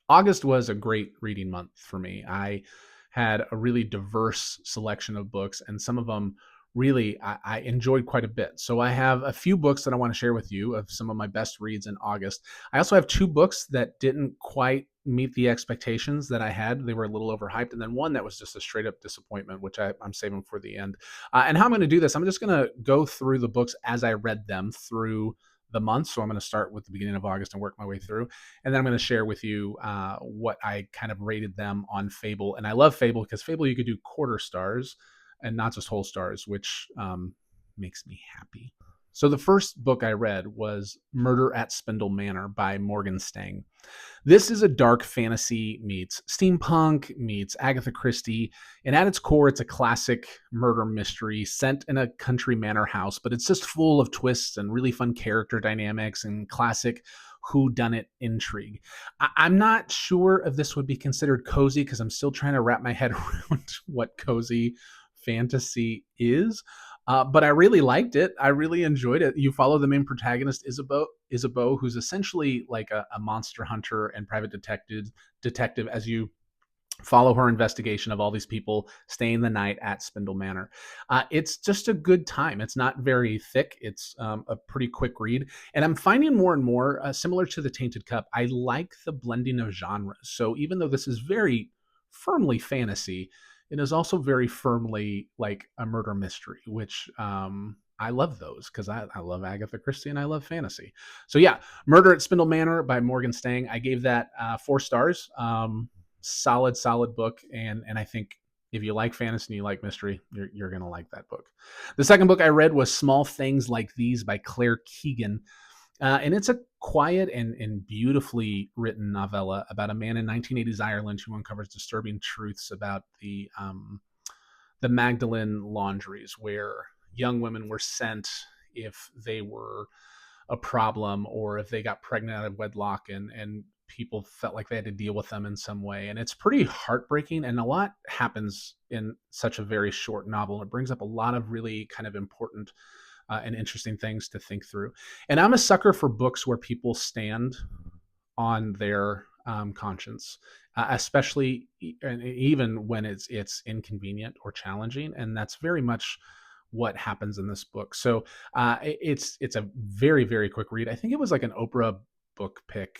August was a great reading month for me. I had a really diverse selection of books, and some of them really I enjoyed quite a bit. So I have a few books that I want to share with you of some of my best reads in August. I also have two books that didn't quite meet the expectations that I had. They were a little overhyped, and then one that was just a straight up disappointment, which I'm saving for the end. And how I'm going to do this, I'm just going to go through the books as I read them through the month. So I'm going to start with the beginning of August and work my way through. And then I'm going to share with you what I kind of rated them on Fable. And I love Fable because Fable, you could do quarter stars and not just whole stars, which makes me happy. So the first book I read was Murder at Spindle Manor by Morgan Stang. This is a dark fantasy meets steampunk meets Agatha Christie, and at its core, it's a classic murder mystery set in a country manor house, but it's just full of twists and really fun character dynamics and classic whodunit intrigue. I'm not sure if this would be considered cozy because I'm still trying to wrap my head around what cozy fantasy is. But I really liked it. I really enjoyed it. You follow the main protagonist, Isabeau, who's essentially like a monster hunter and private detective as you follow her investigation of all these people staying the night at Spindle Manor. It's just a good time. It's not very thick. It's a pretty quick read. And I'm finding more and more, similar to The Tainted Cup, I like the blending of genres. So even though this is very firmly fantasy, it is also very firmly like a murder mystery, which I love those because I love Agatha Christie and I love fantasy. So yeah, Murder at Spindle Manor by Morgan Stang. I gave that 4 stars. Solid book, and I think if you like fantasy and you like mystery, you're gonna like that book. The second book I read was Small Things Like These by Claire Keegan. And it's a quiet and beautifully written novella about a man in 1980s Ireland who uncovers disturbing truths about the Magdalene laundries, where young women were sent if they were a problem or if they got pregnant out of wedlock, and people felt like they had to deal with them in some way. And it's pretty heartbreaking, and a lot happens in such a very short novel. It brings up a lot of really kind of important and interesting things to think through. And I'm a sucker for books where people stand on their conscience, especially and even when it's inconvenient or challenging, and that's very much what happens in this book. So it's a very quick read. I think it was like an Oprah book pick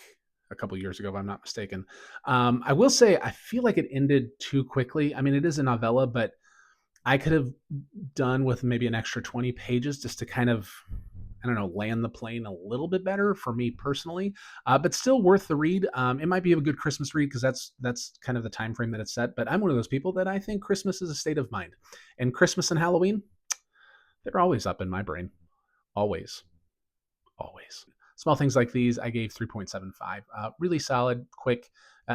a couple years ago, if I'm not mistaken. I will say I feel like it ended too quickly. I mean, it is a novella, but I could have done with maybe an extra 20 pages just to kind of, I don't know, land the plane a little bit better for me personally, but still worth the read. It might be a good Christmas read because that's kind of the time frame that it's set. But I'm one of those people that I think Christmas is a state of mind, and Christmas and Halloween, they're always up in my brain, always, always. Small Things Like These, I gave 3.75. Really solid, quick,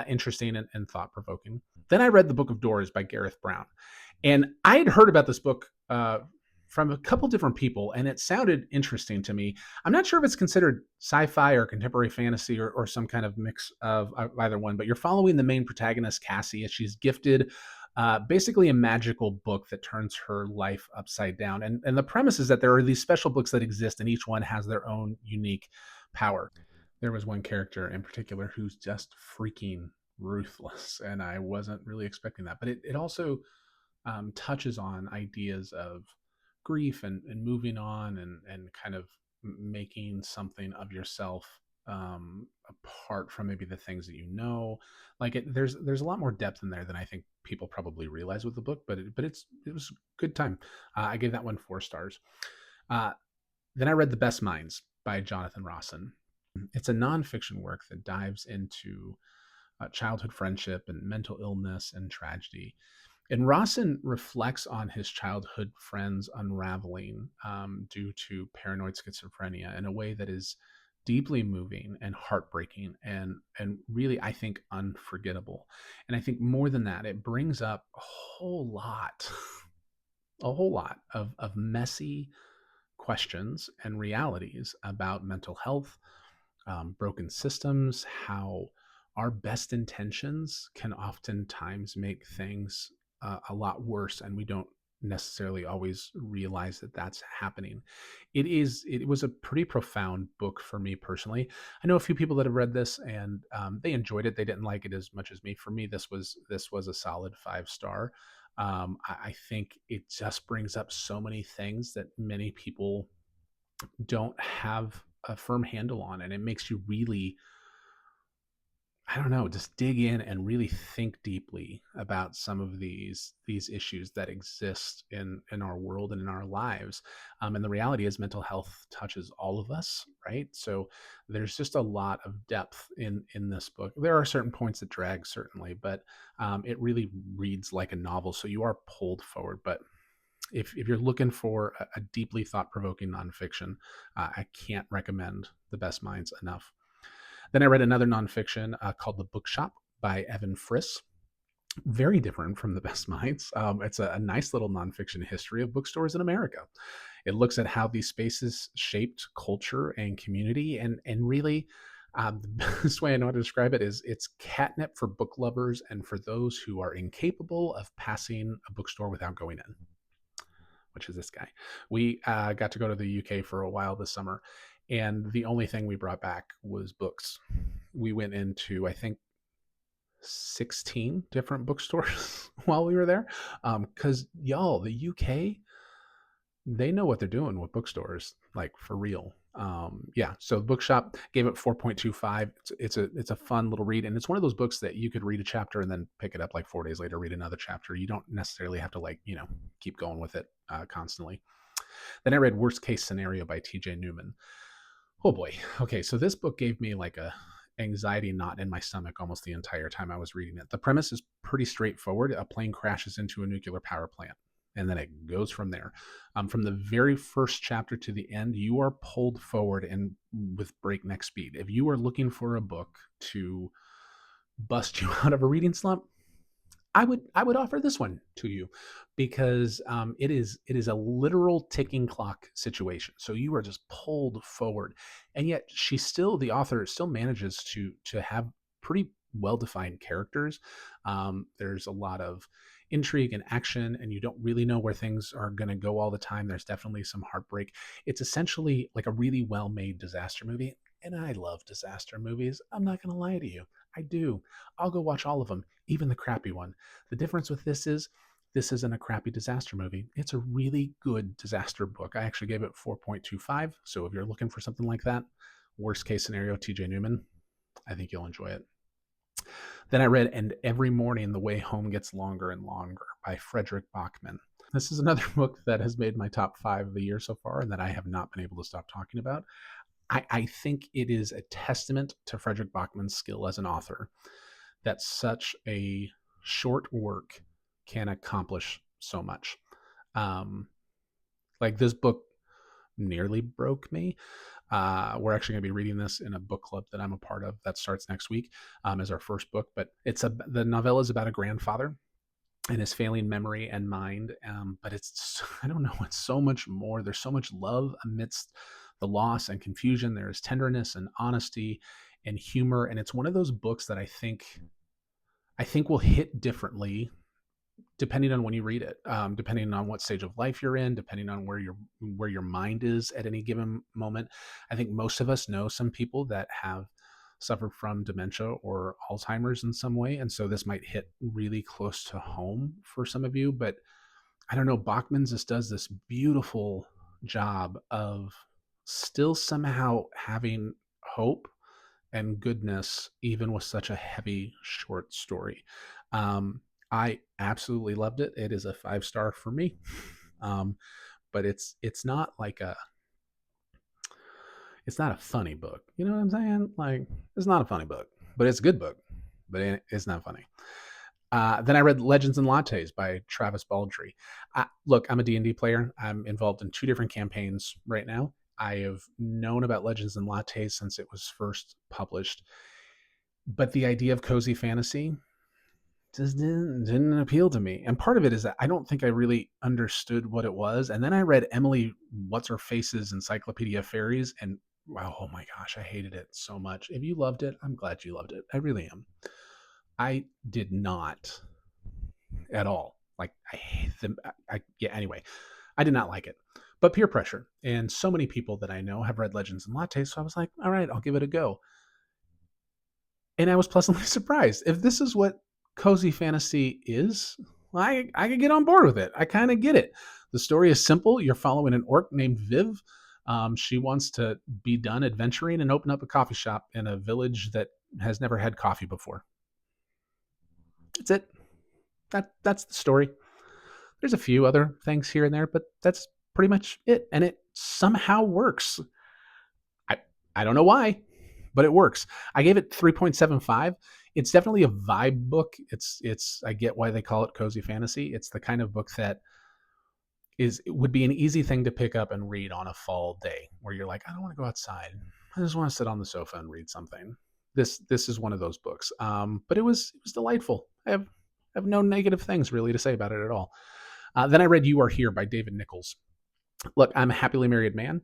interesting, and thought provoking. Then I read The Book of Doors by Gareth Brown. And I had heard about this book from a couple different people, and it sounded interesting to me. I'm not sure if it's considered sci-fi or contemporary fantasy or some kind of mix of either one, but you're following the main protagonist, Cassie, as she's gifted basically a magical book that turns her life upside down. And the premise is that there are these special books that exist, and each one has their own unique power. There was one character in particular who's just freaking ruthless, and I wasn't really expecting that. But it also touches on ideas of grief and moving on and kind of making something of yourself apart from maybe the things that you know. Like there's a lot more depth in there than I think people probably realize with the book, but it was a good time. I gave that one 4 stars. Uh, then I read The Best Minds by Jonathan Rawson. It's a nonfiction work that dives into childhood friendship and mental illness and tragedy. And Rawson reflects on his childhood friends unraveling due to paranoid schizophrenia in a way that is deeply moving and heartbreaking and really, I think, unforgettable. And I think more than that, it brings up a whole lot of messy questions and realities about mental health, broken systems, how our best intentions can oftentimes make things a lot worse, and we don't necessarily always realize that that's happening. It was a pretty profound book for me personally. I know a few people that have read this and they enjoyed it. They didn't like it as much as me. For me, this was a solid 5 star. I think it just brings up so many things that many people don't have a firm handle on, and it makes you really, I don't know, just dig in and really think deeply about some of these issues that exist in our world and in our lives. And the reality is, mental health touches all of us, right? So there's just a lot of depth in this book. There are certain points that drag, certainly, but it really reads like a novel, so you are pulled forward. But if you're looking for a deeply thought-provoking nonfiction, I can't recommend The Best Minds enough. Then I read another nonfiction called The Bookshop by Evan Friss. Very different from The Best Minds. It's a nice little nonfiction history of bookstores in America. It looks at how these spaces shaped culture and community, and really, the best way I know how to describe it is it's catnip for book lovers and for those who are incapable of passing a bookstore without going in, which is this guy. We got to go to the UK for a while this summer, and the only thing we brought back was books. We went into, I think, 16 different bookstores while we were there. Because y'all, the UK, they know what they're doing with bookstores, like for real. Yeah, so Bookshop gave it 4.25. It's a fun little read, and it's one of those books that you could read a chapter and then pick it up like 4 days later, read another chapter. You don't necessarily have to, like, keep going with it constantly. Then I read Worst Case Scenario by TJ Newman. Oh boy. Okay, so this book gave me like a anxiety knot in my stomach almost the entire time I was reading it. The premise is pretty straightforward. A plane crashes into a nuclear power plant, and then it goes from there. From the very first chapter to the end, you are pulled forward and with breakneck speed. If you are looking for a book to bust you out of a reading slump, I would offer this one to you, because it is a literal ticking clock situation. So you are just pulled forward, and yet the author still manages to have pretty well defined characters. There's a lot of intrigue and action, and you don't really know where things are going to go all the time. There's definitely some heartbreak. It's essentially like a really well made disaster movie. And I love disaster movies. I'm not going to lie to you. I do. I'll go watch all of them, even the crappy one. The difference with this isn't a crappy disaster movie. It's a really good disaster book. I actually gave it 4.25. So if you're looking for something like that, Worst Case Scenario, TJ Newman, I think you'll enjoy it. Then I read And Every Morning the Way Home Gets Longer and Longer by Frederick Bachman. This is another book that has made my top 5 of the year so far and that I have not been able to stop talking about. I think it is a testament to Frederick Bachman's skill as an author that such a short work can accomplish so much. Um, like this book nearly broke me. We're actually going to be reading this in a book club that I'm a part of that starts next week as our first book. But the novella is about a grandfather and his failing memory and mind. But I don't know, it's so much more. There's so much love amidst the loss and confusion. There is tenderness and honesty and humor. And it's one of those books that I think will hit differently depending on when you read it, depending on what stage of life you're in, depending on where your mind is at any given moment. I think most of us know some people that have suffered from dementia or Alzheimer's in some way, and so this might hit really close to home for some of you. But I don't know, Bachman just does this beautiful job of still somehow having hope and goodness, even with such a heavy short story. I absolutely loved it. It is a 5 star for me. Um, but it's not like it's not a funny book. You know what I'm saying? Like, it's not a funny book, but it's a good book, but it's not funny. Then I read Legends and Lattes by Travis Baldree. Look, I'm a D&D player. I'm involved in 2 different campaigns right now. I have known about Legends and Lattes since it was first published, but the idea of cozy fantasy just didn't appeal to me. And part of it is that I don't think I really understood what it was. And then I read Emily What's Her Face's Encyclopedia of Fairies, and wow, oh my gosh, I hated it so much. If you loved it, I'm glad you loved it. I really am. I did not at all Like I hate them. Yeah. Anyway, I did not like it, but peer pressure, and so many people that I know have read Legends and Lattes, so I was like, all right, I'll give it a go. And I was pleasantly surprised. If this is what cozy fantasy is, well, I could get on board with it. I kind of get it. The story is simple. You're following an orc named Viv. She wants to be done adventuring and open up a coffee shop in a village that has never had coffee before. That's it. That's the story. There's a few other things here and there, but that's pretty much it. And it somehow works. I I don't know why, but it works. I gave it 3.75. It's definitely a vibe book. It's I get why they call it cozy fantasy. It's the kind of book that it would be an easy thing to pick up and read on a fall day where you're like, I don't want to go outside. I just want to sit on the sofa and read something. This is one of those books. But it was delightful. I have no negative things really to say about it at all. Then I read You Are Here by David Nichols. Look, I'm a happily married man.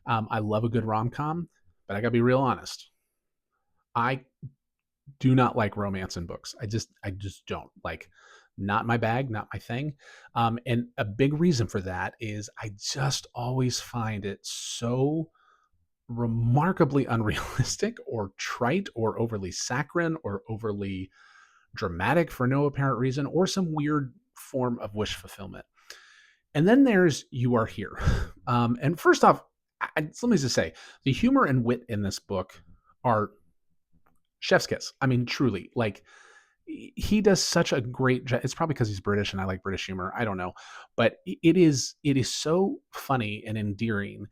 I love a good rom com, but I gotta be real honest. I do not like romance in books. I just don't like. Not my bag, not my thing. And a big reason for that is I just always find it so remarkably unrealistic or trite or overly saccharine or overly dramatic for no apparent reason or some weird form of wish fulfillment. And then there's You Are Here. And first off, let me just say the humor and wit in this book are chef's kiss. I mean, truly, like he does such a great job. It's probably because he's British and I like British humor. I don't know, but it is so funny and endearing.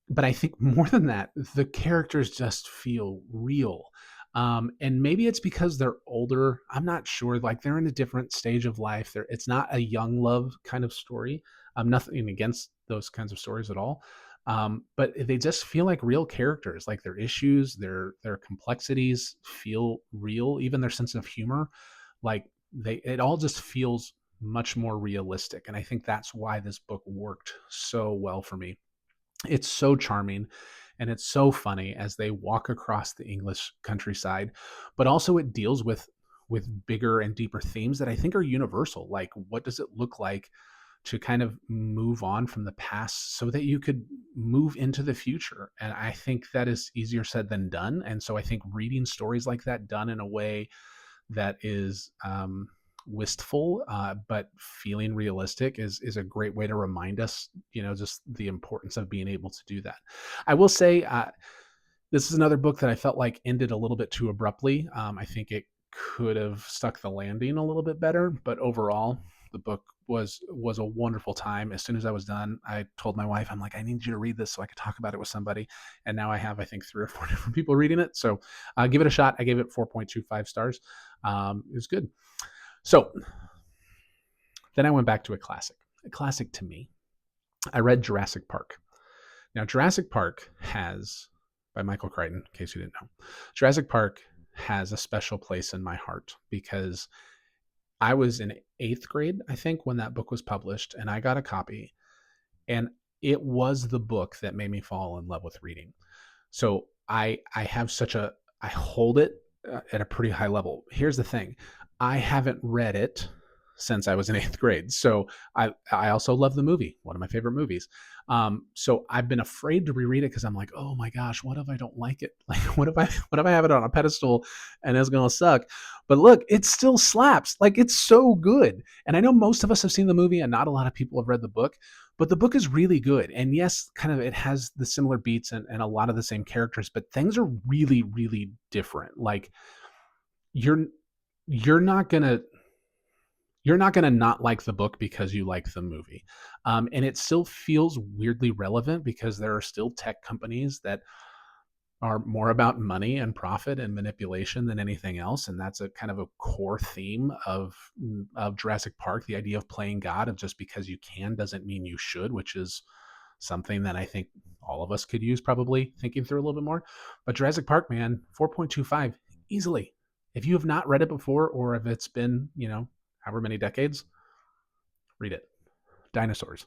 But I think more than that, the characters just feel real. And maybe it's because they're older. I'm not sure. Like they're in a different stage of life. It's not a young love kind of story. Nothing against those kinds of stories at all. But they just feel like real characters. Like their issues, their complexities feel real. Even their sense of humor, like it all just feels much more realistic. And I think that's why this book worked so well for me. It's so charming and it's so funny as they walk across the English countryside, but also it deals with bigger and deeper themes that I think are universal. Like what does it look like to kind of move on from the past so that you could move into the future? And I think that is easier said than done. And so I think reading stories like that done in a way that is wistful but feeling realistic is a great way to remind us, just the importance of being able to do that. I will say this is another book that I felt like ended a little bit too abruptly. I think it could have stuck the landing a little bit better, but overall the book was a wonderful time. As soon as I was done, I told my wife, I'm like, I need you to read this so I could talk about it with somebody. And now I have, I think, 3 or 4 different people reading it. So give it a shot. I gave it 4.25 stars. It was good. So then I went back to a classic to me. I read Jurassic Park. Now, Jurassic Park has, by Michael Crichton, in case you didn't know, Jurassic Park has a special place in my heart because I was in 8th grade, I think, when that book was published, and I got a copy, and it was the book that made me fall in love with reading. So I have I hold it at a pretty high level. Here's the thing. I haven't read it since I was in 8th grade. So I also love the movie, one of my favorite movies. So I've been afraid to reread it because I'm like, oh my gosh, what if I don't like it? Like, what if I have it on a pedestal and it's gonna suck? But look, it still slaps. Like it's so good. And I know most of us have seen the movie and not a lot of people have read the book, but the book is really good. And yes, kind of it has the similar beats and a lot of the same characters, but things are really, really different. Like you're you're not gonna you're not going to not like the book because you like the movie. And it still feels weirdly relevant because there are still tech companies that are more about money and profit and manipulation than anything else. And that's a kind of a core theme of Jurassic Park. The idea of playing God, of just because you can doesn't mean you should, which is something that I think all of us could use probably thinking through a little bit more. But Jurassic Park, man, 4.25 easily. If you have not read it before, or if it's been, however many decades, read it. Dinosaurs.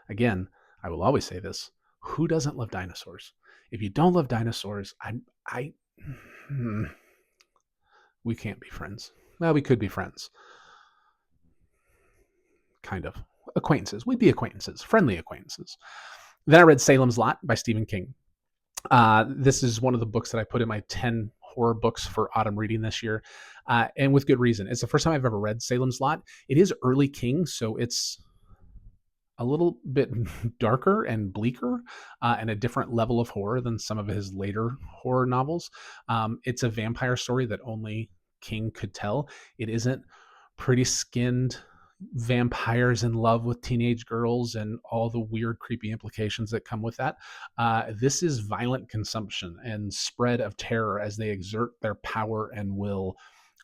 Again, I will always say this. Who doesn't love dinosaurs? If you don't love dinosaurs, I we can't be friends. Well, we could be friends. kind of acquaintances. We'd be acquaintances, friendly acquaintances. Then I read Salem's Lot by Stephen King. This is one of the books that I put in my 10 horror books for autumn reading this year, and with good reason. It's the first time I've ever read Salem's Lot. It is early King, so it's a little bit darker and bleaker, and a different level of horror than some of his later horror novels. It's a vampire story that only King could tell. It isn't pretty skinned vampires in love with teenage girls and all the weird, creepy implications that come with that. This is violent consumption and spread of terror as they exert their power and will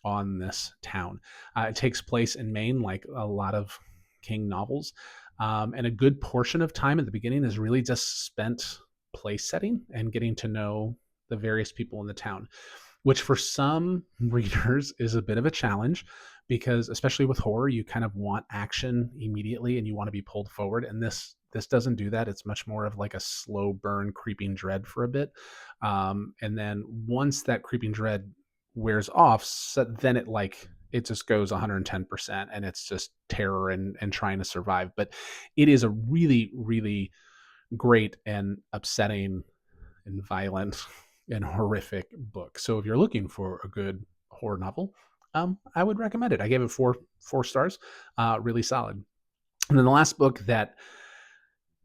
on this town. It takes place in Maine, like a lot of King novels. And a good portion of time at the beginning is really just spent place setting and getting to know the various people in the town, which for some readers is a bit of a challenge because, especially with horror, you kind of want action immediately and you want to be pulled forward. And this doesn't do that. It's much more of like a slow burn, creeping dread for a bit, and then once that creeping dread wears off, then it just goes 110% and it's just terror and trying to survive. But it is a really, really great and upsetting and violent and horrific book. So if you're looking for a good horror novel, I would recommend it. I gave it four stars, really solid. And then the last book that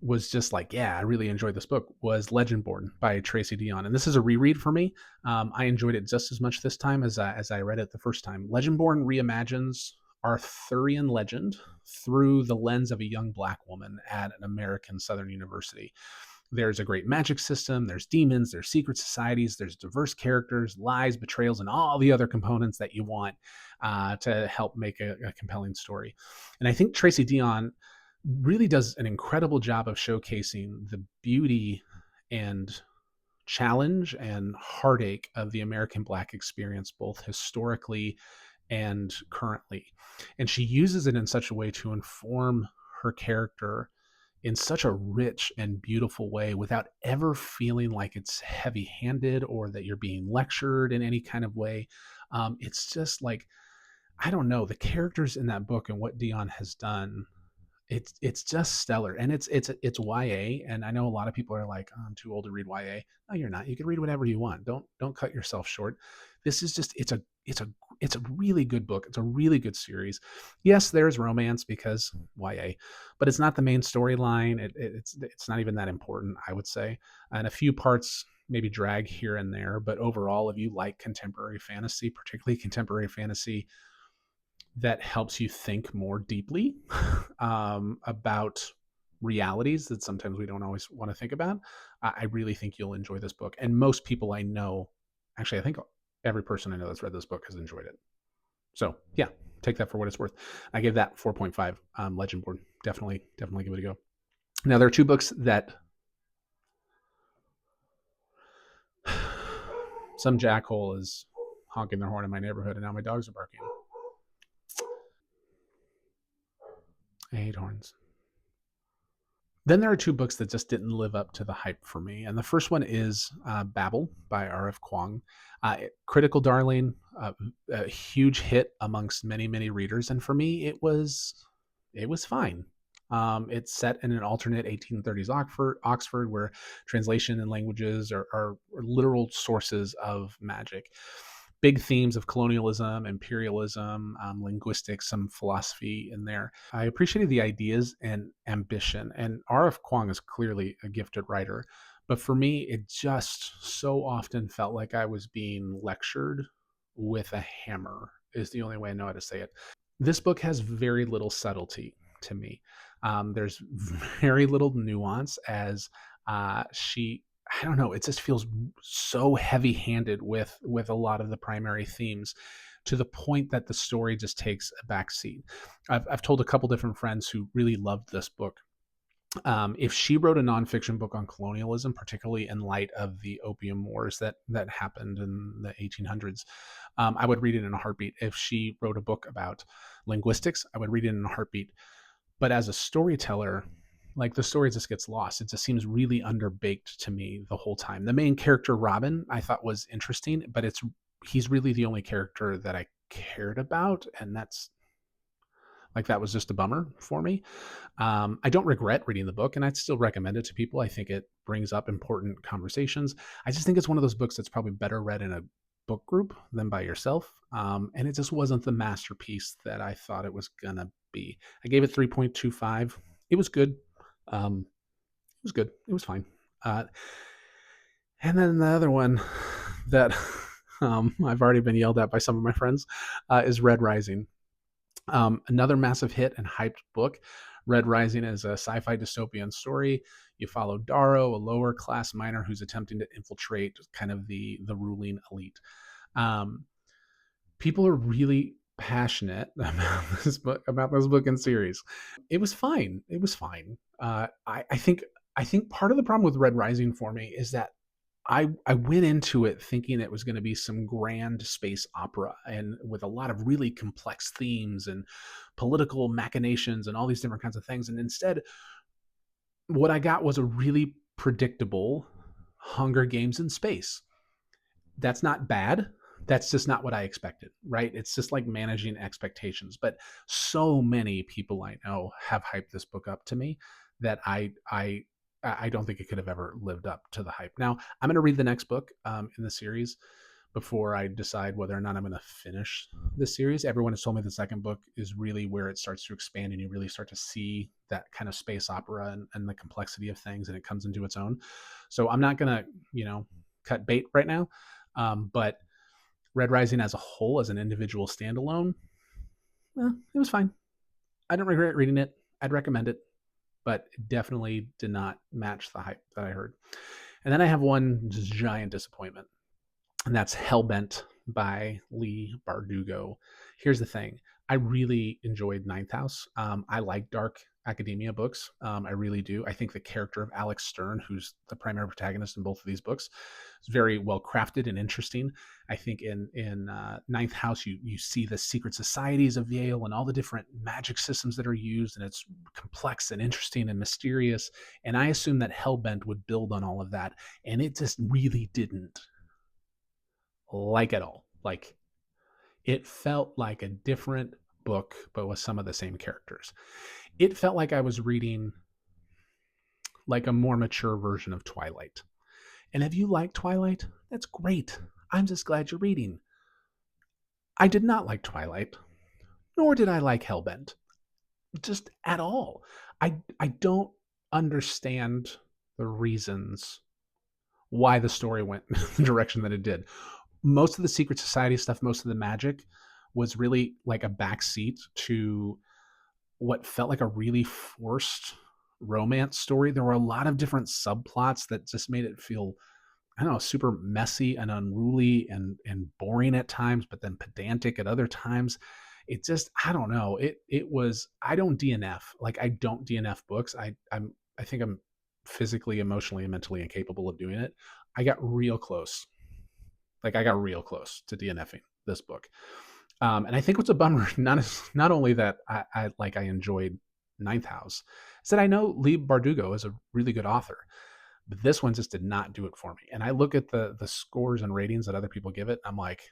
was just like, yeah, I really enjoyed this book was Legendborn by Tracy Deonn. And this is a reread for me. I enjoyed it just as much this time as I read it the first time. Legendborn reimagines Arthurian legend through the lens of a young Black woman at an American Southern university. There's a great magic system, there's demons, there's secret societies, there's diverse characters, lies, betrayals, and all the other components that you want to help make a compelling story. And I think Tracy Deonn really does an incredible job of showcasing the beauty and challenge and heartache of the American Black experience, both historically and currently. And she uses it in such a way to inform her character in such a rich and beautiful way without ever feeling like it's heavy handed or that you're being lectured in any kind of way. It's just like, I don't know, the characters in that book and what Deonn has done, it's just stellar. And it's YA, and I know a lot of people are like, oh, I'm too old to read YA. No, you're not. You can read whatever you want. Don't cut yourself short. This is just it's a really good book. It's a really good series. Yes, there's romance because YA, but it's not the main storyline. It's not even that important, I would say. And a few parts maybe drag here and there, but overall, if you like contemporary fantasy, particularly contemporary fantasy that helps you think more deeply about realities that sometimes we don't always want to think about, I really think you'll enjoy this book. And most people I know, actually, I think every person I know that's read this book has enjoyed it. So yeah, take that for what it's worth. I gave that 4.5. Legendborn. Definitely give it a go. Now there are two books that some jackhole is honking their horn in my neighborhood, and now my dogs are barking. I hate horns. Then there are two books that just didn't live up to the hype for me. And the first one is Babel by R.F. Kuang. Critical darling, a huge hit amongst many, many readers. And for me, it was fine. It's set in an alternate 1830s Oxford, where translation and languages are literal sources of magic. Big themes of colonialism, imperialism, linguistics, some philosophy in there. I appreciated the ideas and ambition, and R.F. Kuang is clearly a gifted writer. But for me, it just so often felt like I was being lectured with a hammer, is the only way I know how to say it. This book has very little subtlety to me. There's very little nuance as I don't know, it just feels so heavy-handed with a lot of the primary themes, to the point that the story just takes a backseat. I've told a couple different friends who really loved this book. If she wrote a nonfiction book on colonialism, particularly in light of the opium wars that happened in the 1800s, I would read it in a heartbeat. If she wrote a book about linguistics, I would read it in a heartbeat. But as a storyteller, like, the story just gets lost. It just seems really underbaked to me the whole time. The main character, Robin, I thought was interesting, but he's really the only character that I cared about, and Like that was just a bummer for me. I don't regret reading the book, and I'd still recommend it to people. I think it brings up important conversations. I just think it's one of those books that's probably better read in a book group than by yourself. And it just wasn't the masterpiece that I thought it was gonna be. I gave it 3.25. It was good. It was good. It was fine. Uh, and then the other one that I've already been yelled at by some of my friends is Red Rising. Another massive hit and hyped book. Red Rising is a sci-fi dystopian story. You follow Darrow, a lower class miner who's attempting to infiltrate kind of the ruling elite. Um, People are really passionate about this book and series. It was fine. It was fine. I think part of the problem with Red Rising for me is that I went into it thinking it was going to be some grand space opera and with a lot of really complex themes and political machinations and all these different kinds of things. And instead, what I got was a really predictable Hunger Games in space. That's not bad. That's just not what I expected, right? It's just like managing expectations. But so many people I know have hyped this book up to me that I don't think it could have ever lived up to the hype. Now I'm going to read the next book in the series before I decide whether or not I'm going to finish this series. Everyone has told me the second book is really where it starts to expand and you really start to see that kind of space opera and the complexity of things, and it comes into its own. So I'm not going to, cut bait right now. But Red Rising as a whole, as an individual standalone, it was fine. I don't regret reading it. I'd recommend it, but it definitely did not match the hype that I heard. And then I have one just giant disappointment, and that's Hellbent by Lee Bardugo. Here's the thing. I really enjoyed Ninth House. I like dark academia books. I really do. I think the character of Alex Stern, who's the primary protagonist in both of these books, is very well crafted and interesting. I think in Ninth House, you see the secret societies of Yale and all the different magic systems that are used, and it's complex and interesting and mysterious. And I assumed that Hellbent would build on all of that, and it just really didn't, like at all. Like it felt like a different book, but with some of the same characters. It felt like I was reading like a more mature version of Twilight. And if you like Twilight, that's great. I'm just glad you're reading. I did not like Twilight, nor did I like Hellbent, just at all. I don't understand the reasons why the story went the direction that it did. Most of the secret society stuff, most of the magic was really like a backseat to what felt like a really forced romance story. There were a lot of different subplots that just made it feel, I don't know, super messy and unruly and boring at times, but then pedantic at other times. It just, I don't know. It was, I don't DNF. Like I don't DNF books. I think I'm physically, emotionally, and mentally incapable of doing it. I got real close. Like I got real close to DNFing this book. And I think what's a bummer, not only that I enjoyed Ninth House, is that I know Lee Bardugo is a really good author, but this one just did not do it for me. And I look at the scores and ratings that other people give it, I'm like,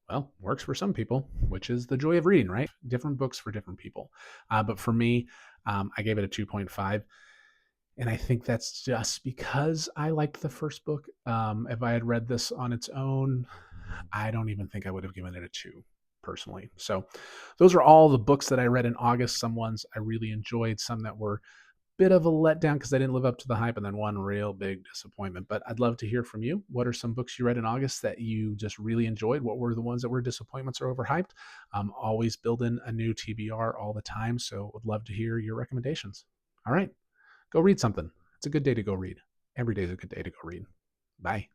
well, works for some people, which is the joy of reading, right? Different books for different people. But for me, I gave it a 2.5. And I think that's just because I liked the first book. If I had read this on its own, I don't even think I would have given it a 2 personally. So those are all the books that I read in August. Some ones I really enjoyed, some that were a bit of a letdown because they didn't live up to the hype, and then one real big disappointment. But I'd love to hear from you. What are some books you read in August that you just really enjoyed? What were the ones that were disappointments or overhyped? Always building a new TBR all the time, so would love to hear your recommendations. All right, go read something. It's a good day to go read. Every day is a good day to go read. Bye.